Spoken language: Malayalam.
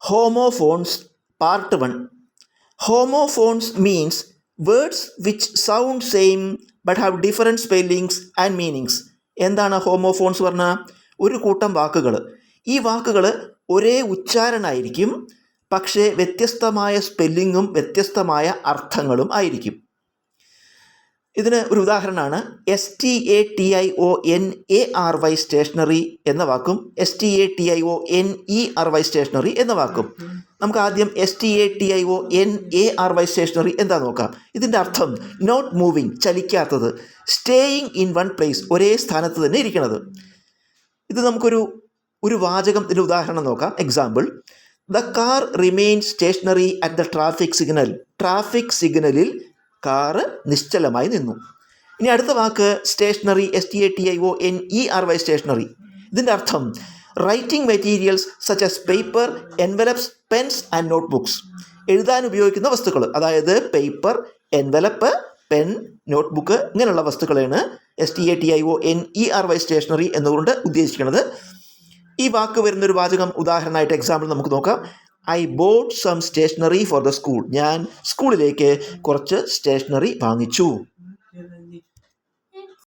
Homophones Part 1. Homophones means words which sound same but have different spellings and meanings. എന്താണ് ഹോമോഫോൺസ് പറഞ്ഞാൽ? ഒരു കൂട്ടം വാക്കുകൾ. ഈ വാക്കുകൾ ഒരേ ഉച്ചാരണമായിരിക്കും, പക്ഷേ വ്യത്യസ്തമായ സ്പെല്ലിങ്ങും വ്യത്യസ്തമായ അർത്ഥങ്ങളും ആയിരിക്കും. ഇതിന് ഒരു ഉദാഹരണമാണ് STATIONARY സ്റ്റേഷനറി എന്ന വാക്കും STATIONERY സ്റ്റേഷനറി എന്ന വാക്കും. നമുക്ക് ആദ്യം STATIONARY സ്റ്റേഷനറി എന്താ നോക്കാം. ഇതിൻ്റെ അർത്ഥം നോട്ട് മൂവിങ്, ചലിക്കാത്തത്, സ്റ്റേയിങ് ഇൻ വൺ പ്ലേസ്, ഒരേ സ്ഥാനത്ത് തന്നെ ഇരിക്കുന്നത്. ഇത് നമുക്കൊരു വാചകത്തിൻ്റെ ഉദാഹരണം നോക്കാം. Example: the car remain stationary at the traffic signal. Traffic സിഗ്നലിൽ കാറ് നിശ്ചലമായി നിന്നു. ഇനി അടുത്ത വാക്ക് സ്റ്റേഷനറി STATIONERY സ്റ്റേഷനറി. ഇതിൻ്റെ അർത്ഥം writing materials such as paper, envelopes, pens and notebooks. എഴുതാൻ ഉപയോഗിക്കുന്ന വസ്തുക്കൾ, അതായത് paper, envelope, pen, notebook, ഇങ്ങനെയുള്ള വസ്തുക്കളാണ് STATIONERY സ്റ്റേഷനറി എന്നുകൊണ്ട് ഉദ്ദേശിക്കുന്നത്. ഈ വാക്ക് വരുന്നൊരു വാചകം ഉദാഹരണമായിട്ട് എക്സാമ്പിൾ നമുക്ക് നോക്കാം. I bought some stationery for the school. ഞാൻ സ്കൂളിലേക്ക് കുറച്ച് സ്റ്റേഷനറി വാങ്ങിച്ചു.